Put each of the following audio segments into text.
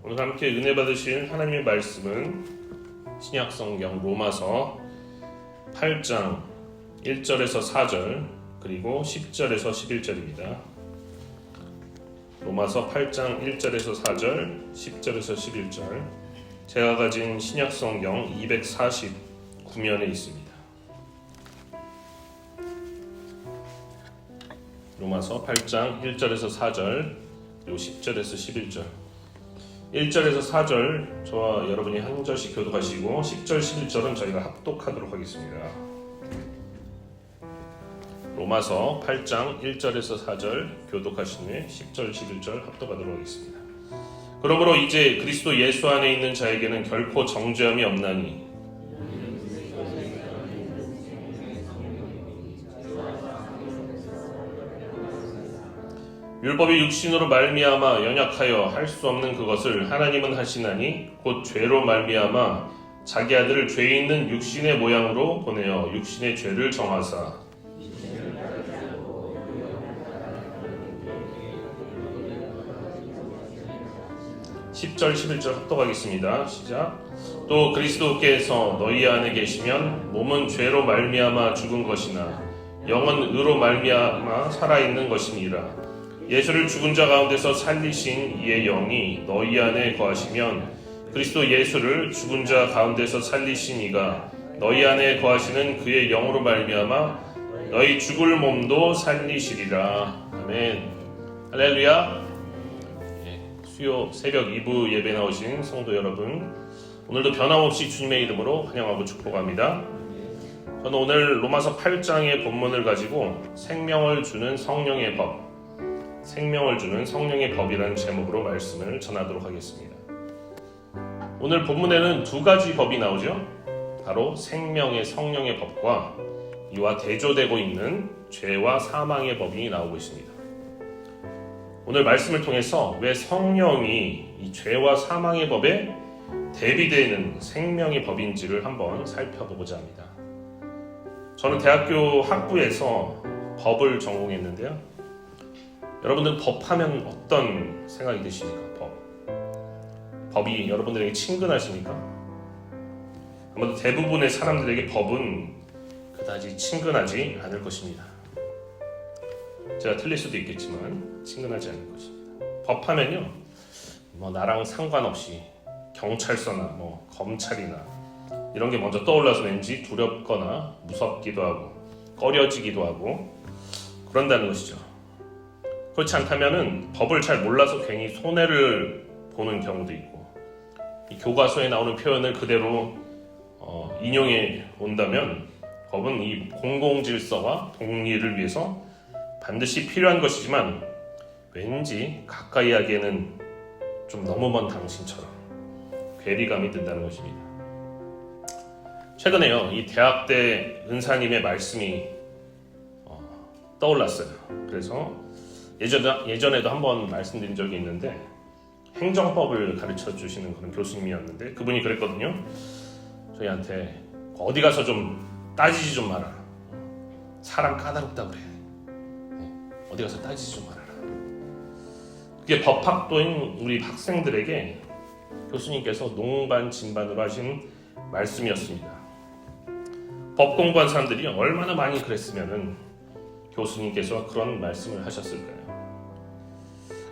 오늘 함께 은혜 받으실 하나님의 말씀은 신약성경 로마서 8장 1절에서 4절 그리고 10절에서 11절입니다. 로마서 8장 1절에서 4절, 10절에서 11절. 제가 가진 신약성경 249면에 있습니다. 로마서 8장 1절에서 4절 그리고 10절에서 11절. 1절에서 4절 저와 여러분이 한 절씩 교독하시고 10절, 11절은 저희가 합독하도록 하겠습니다. 로마서 8장 1절에서 4절 교독하신 후에 10절, 11절 합독하도록 하겠습니다. 그러므로 이제 그리스도 예수 안에 있는 자에게는 결코 정죄함이 없나니 율법이 육신으로 말미암아 연약하여 할 수 없는 그것을 하나님은 하시나니 곧 죄로 말미암아 자기 아들을 죄 있는 육신의 모양으로 보내어 육신의 죄를 정하사 10절 11절 합독하겠습니다. 시작. 또 그리스도께서 너희 안에 계시면 몸은 죄로 말미암아 죽은 것이나 영은 의로 말미암아 살아있는 것이니라. 예수를 죽은 자 가운데서 살리신 이의 영이 너희 안에 거하시면 그리스도 예수를 죽은 자 가운데서 살리신 이가 너희 안에 거하시는 그의 영으로 말미암아 너희 죽을 몸도 살리시리라. 아멘. 할렐루야. 수요 새벽 2부 예배 나오신 성도 여러분, 오늘도 변함없이 주님의 이름으로 환영하고 축복합니다. 저는 오늘 로마서 8장의 본문을 가지고 생명을 주는 성령의 법, 생명을 주는 성령의 법이라는 제목으로 말씀을 전하도록 하겠습니다. 오늘 본문에는 두 가지 법이 나오죠. 바로 생명의 성령의 법과 이와 대조되고 있는 죄와 사망의 법이 나오고 있습니다. 오늘 말씀을 통해서 왜 성령이 이 죄와 사망의 법에 대비되는 생명의 법인지를 한번 살펴보고자 합니다. 저는 대학교 학부에서 법을 전공했는데요. 여러분들 법하면 어떤 생각이 드십니까? 법이 여러분들에게 친근하십니까? 아마도 대부분의 사람들에게 법은 그다지 친근하지 않을 것입니다. 제가 틀릴 수도 있겠지만 친근하지 않을 것입니다. 법하면요, 나랑 상관없이 경찰서나 검찰이나 이런 게 먼저 떠올라서 왠지 두렵거나 무섭기도 하고 꺼려지기도 하고 그런다는 것이죠. 그렇지 않다면은 법을 잘 몰라서 괜히 손해를 보는 경우도 있고, 이 교과서에 나오는 표현을 그대로 인용해 온다면 법은 이 공공질서와 동리를 위해서 반드시 필요한 것이지만 왠지 가까이 하기에는 좀 너무 먼 당신처럼 괴리감이 든다는 것입니다. 최근에요, 이 대학 때 은사님의 말씀이 떠올랐어요. 그래서 예전에도 한번 말씀드린 적이 있는데, 행정법을 가르쳐 주시는 그런 교수님이었는데 그분이 그랬거든요. 저희한테 어디 가서 좀 따지지 좀 마라. 사람 까다롭다 그래. 어디 가서 따지지 좀 말아라. 그게 법학도인 우리 학생들에게 교수님께서 농반 진반으로 하신 말씀이었습니다. 법 공부한 사람들이 얼마나 많이 그랬으면은 교수님께서 그런 말씀을 하셨을까요?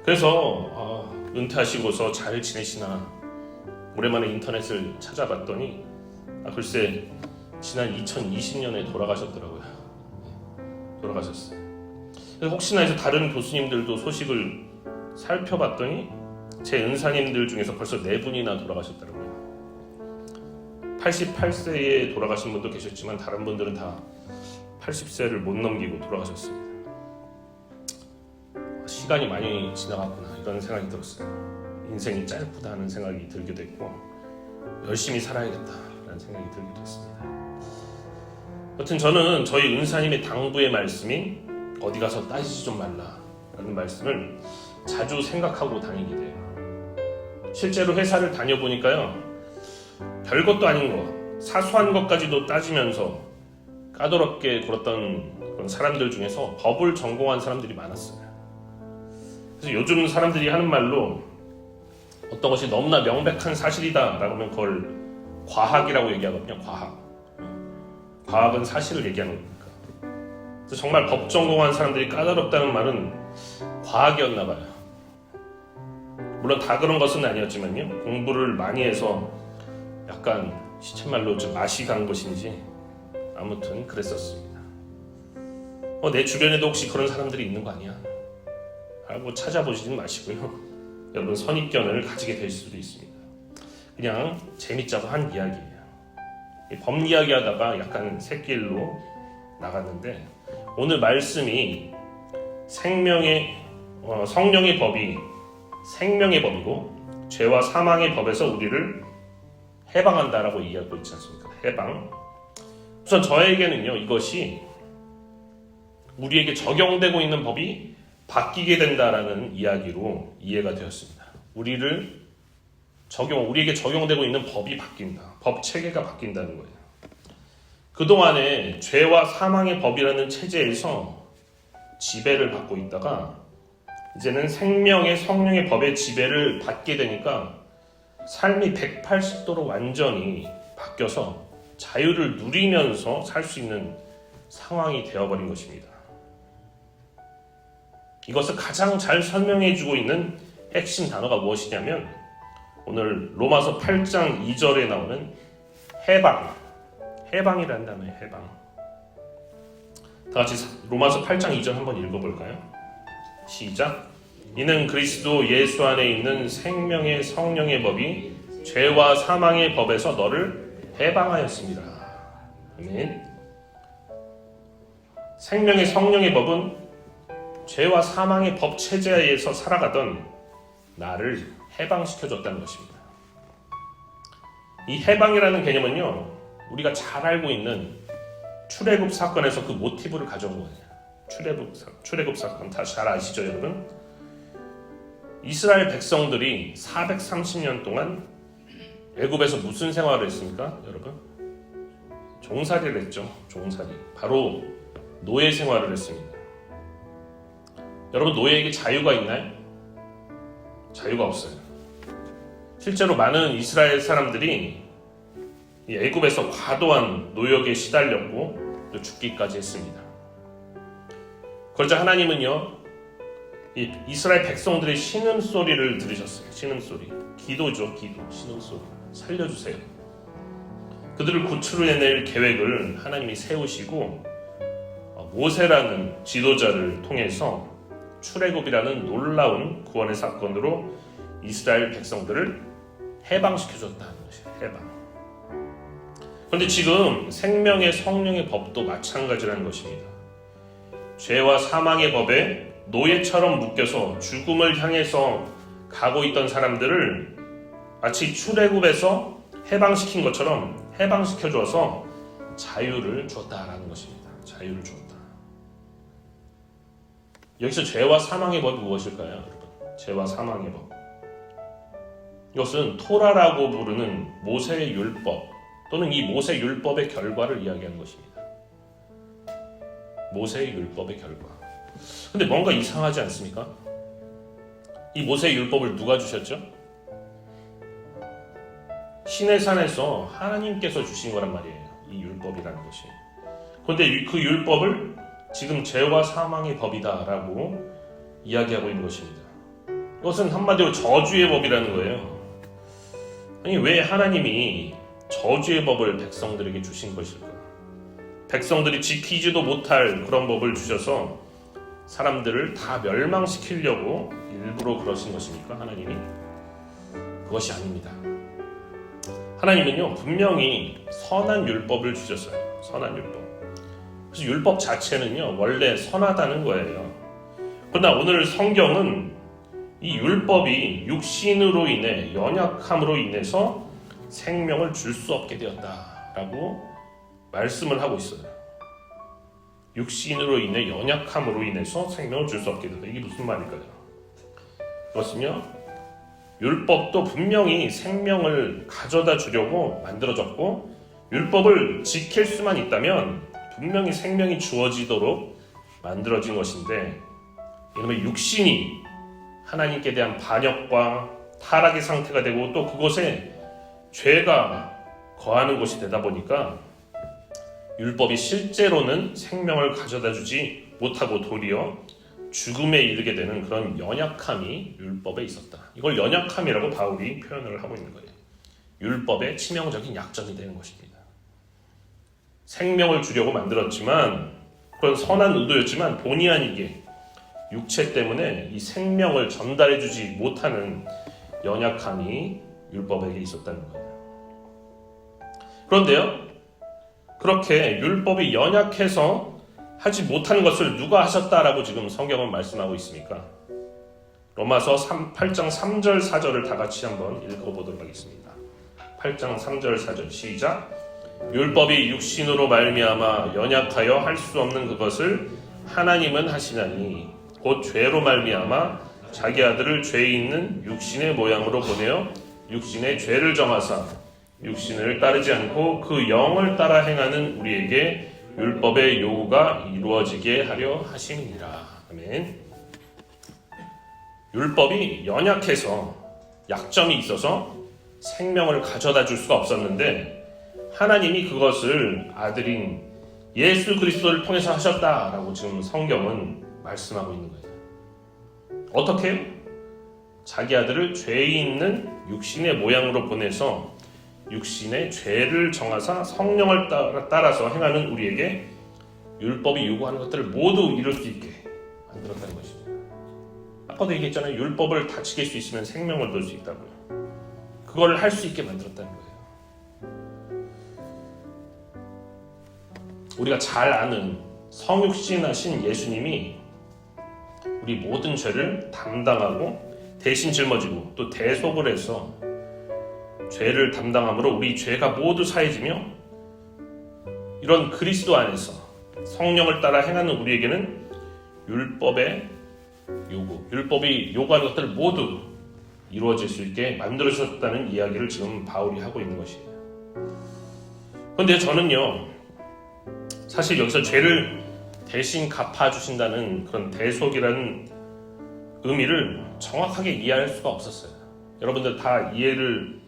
그래서 은퇴하시고서 잘 지내시나 오랜만에 인터넷을 찾아봤더니 글쎄 지난 2020년에 돌아가셨더라고요. 돌아가셨어요. 혹시나 해서 다른 교수님들도 소식을 살펴봤더니 제 은사님들 중에서 벌써 4분이나 돌아가셨더라고요. 88세에 돌아가신 분도 계셨지만 다른 분들은 다 80세를 못 넘기고 돌아가셨습니다. 시간이 많이 지나갔구나 이런 생각이 들었어요. 인생이 짧구나 하는 생각이 들기도 했고, 열심히 살아야겠다라는 생각이 들기도 했습니다. 여튼 저는 저희 은사님의 당부의 말씀이 어디 가서 따지지 좀 말라라는 말씀을 자주 생각하고 다니게 돼요. 실제로 회사를 다녀보니까요, 별것도 아닌 것, 사소한 것까지도 따지면서 까다롭게 굴었던 그런 사람들 중에서 법을 전공한 사람들이 많았어요. 그래서 요즘 사람들이 하는 말로 어떤 것이 너무나 명백한 사실이다 라고 하면 그걸 과학이라고 얘기하거든요. 과학은 사실을 얘기하는 거니까. 그래서 정말 법 전공한 사람들이 까다롭다는 말은 과학이었나 봐요. 물론 다 그런 것은 아니었지만요. 공부를 많이 해서 약간 시쳇말로 좀 맛이 간 것인지 아무튼 그랬었습니다. 내 주변에도 혹시 그런 사람들이 있는 거 아니야? 라고 찾아보시진 마시고요. 여러분 선입견을 가지게 될 수도 있습니다. 그냥 재밌자고 한 이야기예요. 법 이야기하다가 약간 샛길로 나갔는데 오늘 말씀이 성령의 법이 생명의 법이고 죄와 사망의 법에서 우리를 해방한다라고 얘기하고 있지 않습니까? 해방. 우선 저에게는요 이것이 우리에게 적용되고 있는 법이 바뀌게 된다라는 이야기로 이해가 되었습니다. 우리에게 적용되고 있는 법이 바뀐다. 법 체계가 바뀐다는 거예요. 그동안에 죄와 사망의 법이라는 체제에서 지배를 받고 있다가 이제는 생명의 성령의 법의 지배를 받게 되니까 삶이 180도로 완전히 바뀌어서 자유를 누리면서 살 수 있는 상황이 되어버린 것입니다. 이것을 가장 잘 설명해주고 있는 핵심 단어가 무엇이냐면 오늘 로마서 8장 2절에 나오는 해방이라는 단어예요. 해방. 다 같이 로마서 8장 2절 한번 읽어볼까요? 시작. 이는 그리스도 예수 안에 있는 생명의 성령의 법이 죄와 사망의 법에서 너를 해방하였습니다. 아멘. 생명의 성령의 법은 죄와 사망의 법 체제에서 살아가던 나를 해방시켜줬다는 것입니다. 이 해방이라는 개념은요, 우리가 잘 알고 있는 출애굽 사건에서 그 모티브를 가져온 거예요. 출애굽 사건 다 잘 아시죠, 여러분? 이스라엘 백성들이 430년 동안 애굽에서 무슨 생활을 했습니까, 여러분? 종살이를 했죠. 종살이. 바로 노예 생활을 했습니다. 여러분, 노예에게 자유가 있나요? 자유가 없어요. 실제로 많은 이스라엘 사람들이 애굽에서 과도한 노역에 시달렸고 또 죽기까지 했습니다. 그러자 하나님은요, 이 이스라엘 백성들의 신음소리를 들으셨어요. 신음소리. 기도죠, 기도. 신음소리. 살려주세요. 그들을 구출해낼 계획을 하나님이 세우시고 모세라는 지도자를 통해서 출애굽이라는 놀라운 구원의 사건으로 이스라엘 백성들을 해방시켜줬다는 것이에요. 해방. 그런데 지금 생명의 성령의 법도 마찬가지라는 것입니다. 죄와 사망의 법에 노예처럼 묶여서 죽음을 향해서 가고 있던 사람들을 마치 출애굽에서 해방시킨 것처럼 해방시켜줘서 자유를 줬다라는 것입니다. 자유를 줬다. 여기서 죄와 사망의 법이 무엇일까요, 여러분? 죄와 사망의 법. 이것은 토라라고 부르는 모세의 율법 또는 이 모세 율법의 결과를 이야기하는 것입니다. 모세의 율법의 결과. 근데 뭔가 이상하지 않습니까? 이 모세 율법을 누가 주셨죠? 시내산에서 하나님께서 주신 거란 말이에요. 이 율법이라는 것이. 그런데 그 율법을 지금 죄와 사망의 법이다라고 이야기하고 있는 것입니다. 이것은 한마디로 저주의 법이라는 거예요. 아니, 왜 하나님이 저주의 법을 백성들에게 주신 것일까? 백성들이 지키지도 못할 그런 법을 주셔서 사람들을 다 멸망시키려고 일부러 그러신 것입니까, 하나님이? 그것이 아닙니다. 하나님은요, 분명히 선한 율법을 주셨어요. 선한 율법. 그래서 율법 자체는요, 원래 선하다는 거예요. 그러나 오늘 성경은 이 율법이 육신으로 인해 연약함으로 인해서 생명을 줄 수 없게 되었다라고 말씀을 하고 있어요. 육신으로 인해 연약함으로 인해서 생명을 줄 수 없게 되었다. 이게 무슨 말일까요? 그렇으며 율법도 분명히 생명을 가져다 주려고 만들어졌고 율법을 지킬 수만 있다면 분명히 생명이 주어지도록 만들어진 것인데 이놈의 육신이 하나님께 대한 반역과 타락의 상태가 되고 또 그곳에 죄가 거하는 곳이 되다 보니까 율법이 실제로는 생명을 가져다 주지 못하고 도리어 죽음에 이르게 되는 그런 연약함이 율법에 있었다. 이걸 연약함이라고 바울이 표현을 하고 있는 거예요. 율법의 치명적인 약점이 되는 것입니다. 생명을 주려고 만들었지만 그런 선한 의도였지만 본의 아니게 육체 때문에 이 생명을 전달해 주지 못하는 연약함이 율법에게 있었다는 거예요. 그런데요, 그렇게 율법이 연약해서 하지 못하는 것을 누가 하셨다라고 지금 성경은 말씀하고 있습니까? 로마서 8장 3절 4절을 다 같이 한번 읽어보도록 하겠습니다. 8장 3절 4절 시작. 율법이 육신으로 말미암아 연약하여 할 수 없는 그것을 하나님은 하시나니 곧 죄로 말미암아 자기 아들을 죄 있는 육신의 모양으로 보내어 육신의 죄를 정하사 육신을 따르지 않고 그 영을 따라 행하는 우리에게 율법의 요구가 이루어지게 하려 하심이니라. 아멘. 율법이 연약해서 약점이 있어서 생명을 가져다 줄 수가 없었는데 하나님이 그것을 아들인 예수 그리스도를 통해서 하셨다라고 지금 성경은 말씀하고 있는 거예요. 어떻게 해요? 자기 아들을 죄 있는 육신의 모양으로 보내서 육신의 죄를 정하사 성령을 따라서 행하는 우리에게 율법이 요구하는 것들을 모두 이룰 수 있게 만들었다는 것입니다. 아까도 얘기했잖아요. 율법을 다 지킬 수 있으면 생명을 얻을 수 있다고요. 그걸 할 수 있게 만들었다는 거예요. 우리가 잘 아는 성육신하신 예수님이 우리 모든 죄를 담당하고 대신 짊어지고 또 대속을 해서 죄를 담당함으로 우리 죄가 모두 사해지며 이런 그리스도 안에서 성령을 따라 행하는 우리에게는 율법의 요구, 율법이 요구하는 것들을 모두 이루어질 수 있게 만들어주셨다는 이야기를 지금 바울이 하고 있는 것이에요. 그런데 저는요, 사실 여기서 죄를 대신 갚아주신다는 그런 대속이라는 의미를 정확하게 이해할 수가 없었어요. 여러분들 다 이해를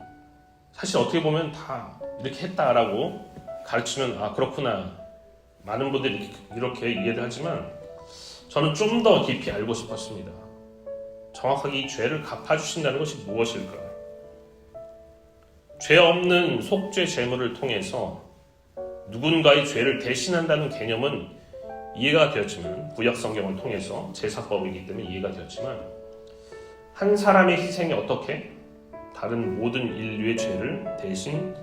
사실 어떻게 보면 다 이렇게 했다라고 가르치면 아 그렇구나 많은 분들이 이렇게 이해를 하지만 저는 좀 더 깊이 알고 싶었습니다. 정확하게 이 죄를 갚아주신다는 것이 무엇일까? 죄 없는 속죄 제물을 통해서 누군가의 죄를 대신한다는 개념은 이해가 되었지만 구약 성경을 통해서 제사법이기 때문에 이해가 되었지만 한 사람의 희생이 어떻게 다른 모든 인류의 죄를 대신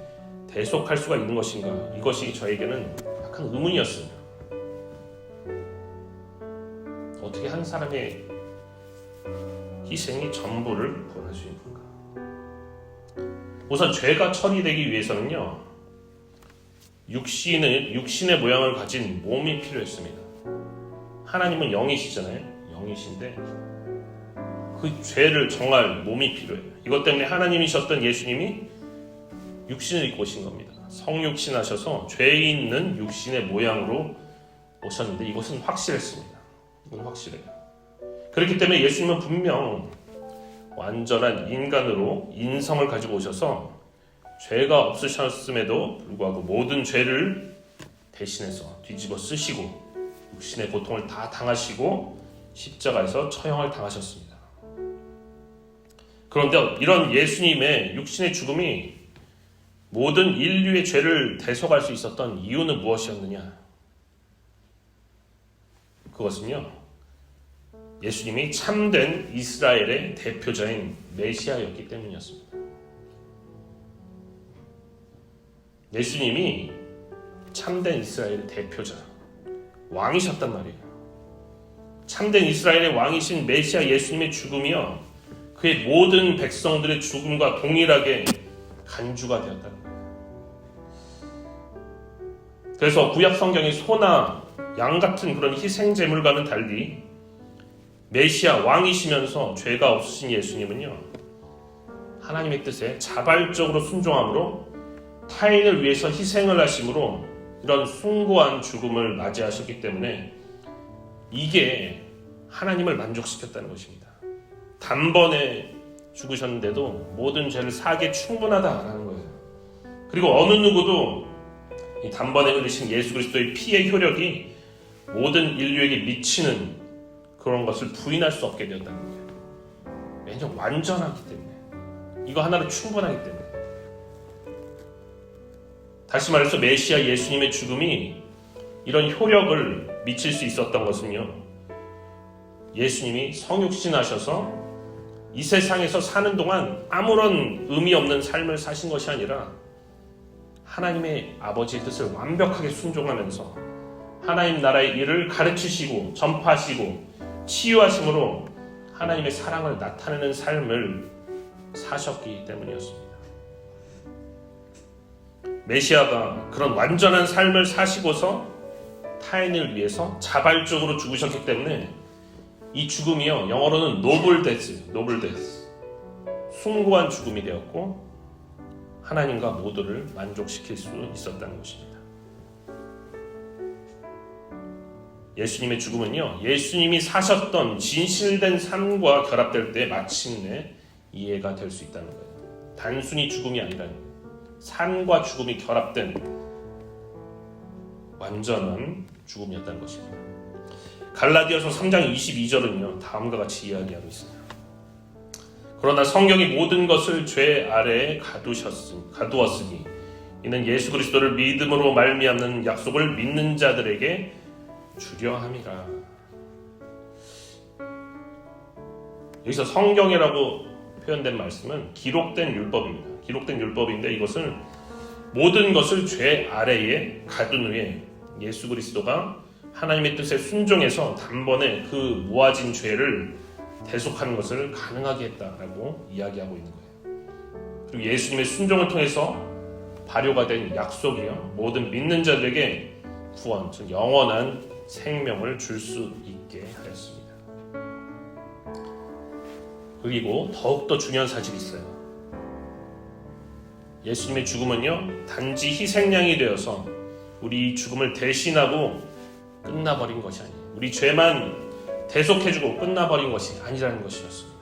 대속할 수가 있는 것인가? 이것이 저에게는 약간 의문이었습니다. 어떻게 한 사람의 희생이 전부를 구원할 수 있는 건가? 우선 죄가 처리되기 위해서는요, 육신의 모양을 가진 몸이 필요했습니다. 하나님은 영이시잖아요. 영이신데 그 죄를 정할 몸이 필요해요. 이것 때문에 하나님이셨던 예수님이 육신을 입고 오신 겁니다. 성육신하셔서 죄 있는 육신의 모양으로 오셨는데 이것은 확실했습니다. 이건 확실해요. 그렇기 때문에 예수님은 분명 완전한 인간으로 인성을 가지고 오셔서 죄가 없으셨음에도 불구하고 모든 죄를 대신해서 뒤집어 쓰시고 육신의 고통을 다 당하시고 십자가에서 처형을 당하셨습니다. 그런데 이런 예수님의 육신의 죽음이 모든 인류의 죄를 대속할 수 있었던 이유는 무엇이었느냐? 그것은요, 예수님이 참된 이스라엘의 대표자인 메시아였기 때문이었습니다. 예수님이 참된 이스라엘의 대표자, 왕이셨단 말이에요. 참된 이스라엘의 왕이신 메시아 예수님의 죽음이요, 그의 모든 백성들의 죽음과 동일하게 간주가 되었다는 거예요. 그래서 구약 성경의 소나 양 같은 그런 희생 제물과는 달리 메시아 왕이시면서 죄가 없으신 예수님은요, 하나님의 뜻에 자발적으로 순종함으로 타인을 위해서 희생을 하심으로 이런 숭고한 죽음을 맞이하셨기 때문에 이게 하나님을 만족시켰다는 것입니다. 단번에 죽으셨는데도 모든 죄를 사하기에 충분하다라는 거예요. 그리고 어느 누구도 이 단번에 흘리신 예수 그리스도의 피의 효력이 모든 인류에게 미치는 그런 것을 부인할 수 없게 되었다는 거예요. 왜냐하면 완전하기 때문에, 이거 하나로 충분하기 때문에. 다시 말해서 메시아 예수님의 죽음이 이런 효력을 미칠 수 있었던 것은요, 예수님이 성육신하셔서 이 세상에서 사는 동안 아무런 의미 없는 삶을 사신 것이 아니라 하나님의 아버지의 뜻을 완벽하게 순종하면서 하나님 나라의 일을 가르치시고 전파하시고 치유하심으로 하나님의 사랑을 나타내는 삶을 사셨기 때문이었습니다. 메시아가 그런 완전한 삶을 사시고서 타인을 위해서 자발적으로 죽으셨기 때문에 이 죽음이요, 영어로는 노블 데스, 숭고한 죽음이 되었고 하나님과 모두를 만족시킬 수 있었다는 것입니다. 예수님의 죽음은요, 예수님이 사셨던 진실된 삶과 결합될 때 마침내 이해가 될 수 있다는 거예요. 단순히 죽음이 아니라 삶과 죽음이 결합된 완전한 죽음이었다는 것입니다. 갈라디아서 3장 22절은요, 다음과 같이 이야기하고 있습니다. 그러나 성경이 모든 것을 죄 아래에 가두었으니 이는 예수 그리스도를 믿음으로 말미암는 약속을 믿는 자들에게 주려 함이라. 여기서 성경이라고 표현된 말씀은 기록된 율법입니다. 기록된 율법인데 이것은 모든 것을 죄 아래에 가둔 후에 예수 그리스도가 하나님의 뜻에 순종해서 단번에 그 모아진 죄를 대속하는 것을 가능하게 했다라고 이야기하고 있는 거예요. 그리고 예수님의 순종을 통해서 발효가 된 약속이요, 모든 믿는 자들에게 구원, 즉 영원한 생명을 줄 수 있게 하였습니다. 그리고 더욱더 중요한 사실이 있어요. 예수님의 죽음은요, 단지 희생양이 되어서 우리 죽음을 대신하고 끝나버린 것이 아니에요. 우리 죄만 대속해주고 끝나버린 것이 아니라는 것이었습니다.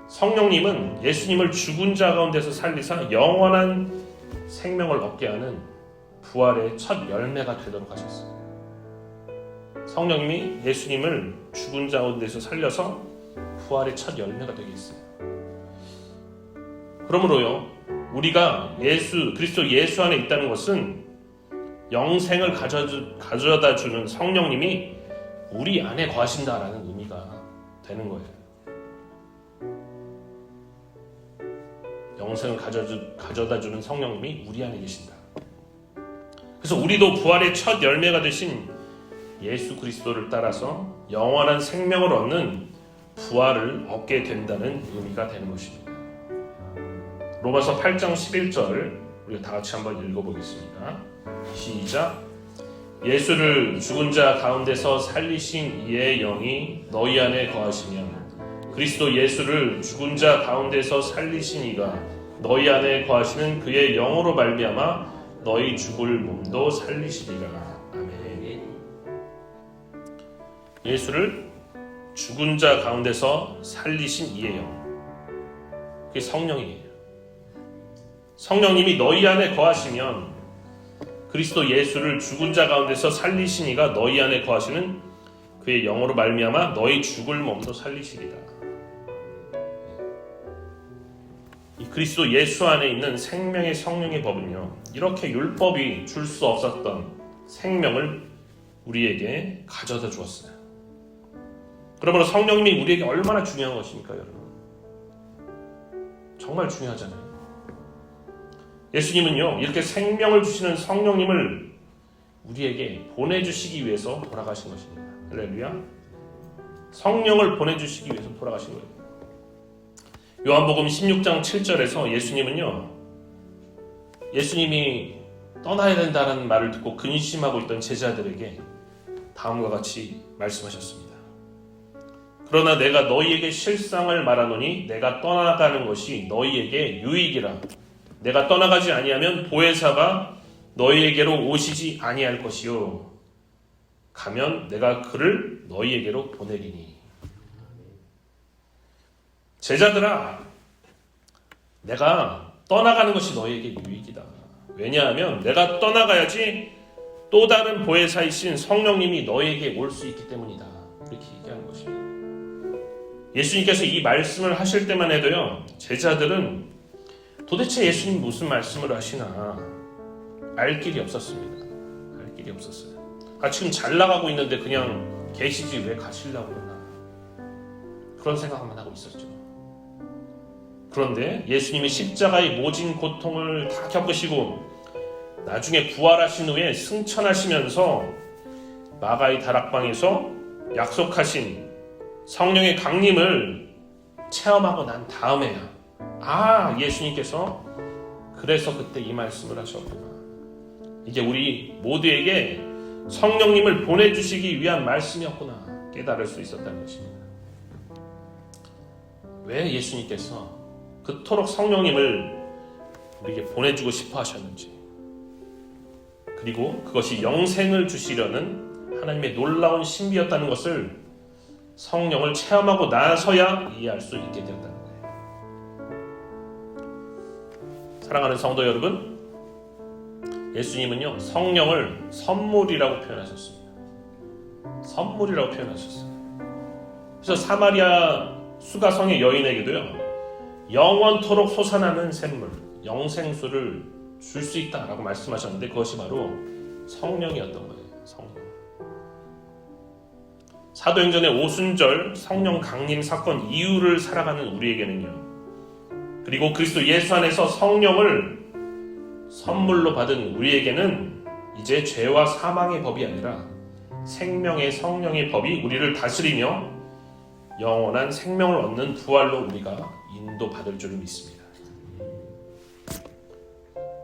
성령님은 예수님을 죽은 자 가운데서 살리사 영원한 생명을 얻게 하는 부활의 첫 열매가 되도록 하셨습니다. 성령님이 예수님을 죽은 자 가운데서 살려서 부활의 첫 열매가 되게 했어요. 그러므로요, 우리가 그리스도 예수 안에 있다는 것은 영생을 가져다 주는 성령님이 우리 안에 거하신다라는 의미가 되는 거예요. 영생을 가져다 주는 성령님이 우리 안에 계신다. 그래서 우리도 부활의 첫 열매가 되신 예수 그리스도를 따라서 영원한 생명을 얻는 부활을 얻게 된다는 의미가 되는 것입니다. 로마서 8장 11절 우리가 다 같이 한번 읽어보겠습니다. 시작. 예수를 죽은 자 가운데서 살리신 이의 영이 너희 안에 거하시면 그리스도 예수를 죽은 자 가운데서 살리신 이가 너희 안에 거하시는 그의 영으로 말미암아 너희 죽을 몸도 살리시리라. 아멘. 예수를 죽은 자 가운데서 살리신 이의 영, 그게 성령이에요. 성령님이 너희 안에 거하시면 그리스도 예수를 죽은 자 가운데서 살리신 이가 너희 안에 거하시는 그의 영으로 말미암아 너희 죽을 몸도 살리시리라. 이 그리스도 예수 안에 있는 생명의 성령의 법은요, 이렇게 율법이 줄 수 없었던 생명을 우리에게 가져다 주었어요. 그러므로 성령님이 우리에게 얼마나 중요한 것입니까, 여러분? 정말 중요하잖아요. 예수님은요, 이렇게 생명을 주시는 성령님을 우리에게 보내주시기 위해서 돌아가신 것입니다. 할렐루야. 성령을 보내주시기 위해서 돌아가신 거예요. 요한복음 16장 7절에서 예수님이 떠나야 된다는 말을 듣고 근심하고 있던 제자들에게 다음과 같이 말씀하셨습니다. 그러나 내가 너희에게 실상을 말하노니 내가 떠나가는 것이 너희에게 유익이라. 내가 떠나가지 아니하면 보혜사가 너희에게로 오시지 아니할 것이요 가면 내가 그를 너희에게로 보내리니. 제자들아, 내가 떠나가는 것이 너에게 유익이다. 왜냐하면 내가 떠나가야지 또 다른 보혜사이신 성령님이 너에게 올 수 있기 때문이다. 이렇게 얘기하는 것입니다. 예수님께서 이 말씀을 하실 때만 해도요, 제자들은 도대체 예수님 무슨 말씀을 하시나 알 길이 없었습니다. 알 길이 없었어요. 지금 잘 나가고 있는데 그냥 계시지 왜 가시려고 그러나, 그런 생각만 하고 있었죠. 그런데 예수님이 십자가의 모진 고통을 다 겪으시고 나중에 부활하신 후에 승천하시면서 마가의 다락방에서 약속하신 성령의 강림을 체험하고 난 다음에야 예수님께서 그래서 그때 이 말씀을 하셨구나. 이게 우리 모두에게 성령님을 보내주시기 위한 말씀이었구나 깨달을 수 있었다는 것입니다. 왜 예수님께서 그토록 성령님을 우리에게 보내주고 싶어 하셨는지, 그리고 그것이 영생을 주시려는 하나님의 놀라운 신비였다는 것을 성령을 체험하고 나서야 이해할 수 있게 되었다는 거예요. 사랑하는 성도 여러분, 예수님은요, 성령을 선물이라고 표현하셨습니다. 선물이라고 표현하셨어요. 그래서 사마리아 수가성의 여인에게도요, 영원토록 솟아나는 샘물, 영생수를 줄 수 있다라고 말씀하셨는데, 그것이 바로 성령이었던 거예요. 성령. 사도행전의 오순절 성령 강림 사건 이후를 살아가는 우리에게는요, 그리고 그리스도 예수 안에서 성령을 선물로 받은 우리에게는 이제 죄와 사망의 법이 아니라 생명의 성령의 법이 우리를 다스리며 영원한 생명을 얻는 부활로 우리가 인도받을 줄 믿습니다.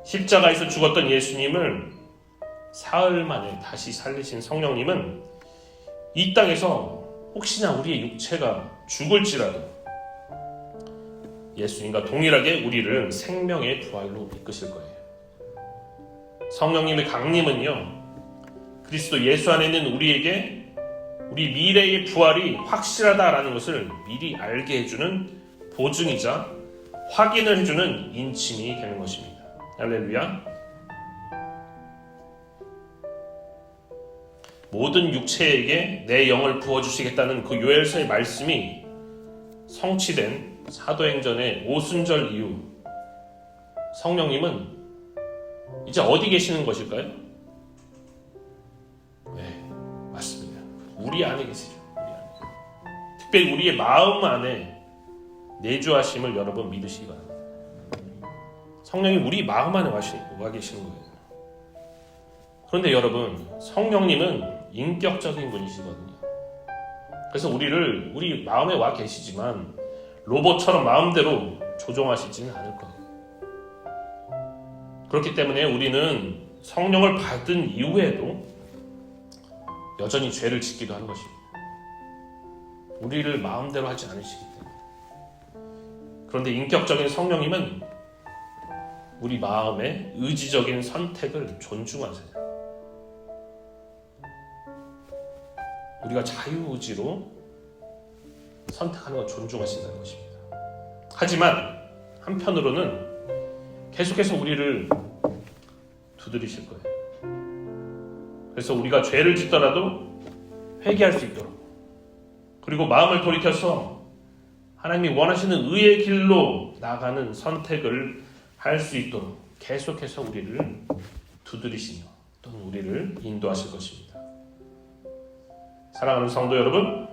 십자가에서 죽었던 예수님을 사흘 만에 다시 살리신 성령님은 이 땅에서 혹시나 우리의 육체가 죽을지라도 예수님과 동일하게 우리를 생명의 부활로 이끄실 거예요. 성령님의 강림은요, 그리스도 예수 안에 있는 우리에게 우리 미래의 부활이 확실하다라는 것을 미리 알게 해주는 보증이자 확인을 해주는 인침이 되는 것입니다. 할렐루야. 모든 육체에게 내 영을 부어주시겠다는 그 요엘서의 말씀이 성취된 사도행전의 오순절 이후 성령님은 이제 어디 계시는 것일까요? 네, 맞습니다. 우리 안에 계시죠. 우리 안에. 특별히 우리의 마음 안에 내주하심을 여러분 믿으시기 바랍니다. 성령이 우리 마음 안에 와 계시는 거예요. 그런데 여러분, 성령님은 인격적인 분이시거든요. 그래서 우리 마음에 와 계시지만 로봇처럼 마음대로 조종하시지는 않을 거예요. 그렇기 때문에 우리는 성령을 받은 이후에도 여전히 죄를 짓기도 하는 것입니다. 우리를 마음대로 하지 않으시기 때문에. 그런데 인격적인 성령님은 우리 마음의 의지적인 선택을 존중하세요. 우리가 자유의지로 선택하는 걸 존중하신다는 것입니다. 하지만 한편으로는 계속해서 우리를 두드리실 거예요. 그래서 우리가 죄를 짓더라도 회개할 수 있도록, 그리고 마음을 돌이켜서 하나님이 원하시는 의의 길로 나가는 선택을 할 수 있도록 계속해서 우리를 두드리시며 또는 우리를 인도하실 것입니다. 사랑하는 성도 여러분,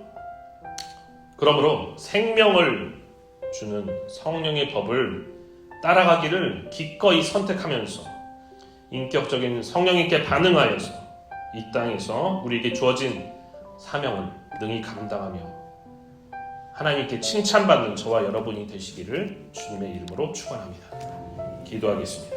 그러므로 생명을 주는 성령의 법을 따라가기를 기꺼이 선택하면서 인격적인 성령님께 반응하여서 이 땅에서 우리에게 주어진 사명을 능히 감당하며 하나님께 칭찬받는 저와 여러분이 되시기를 주님의 이름으로 축원합니다. 기도하겠습니다.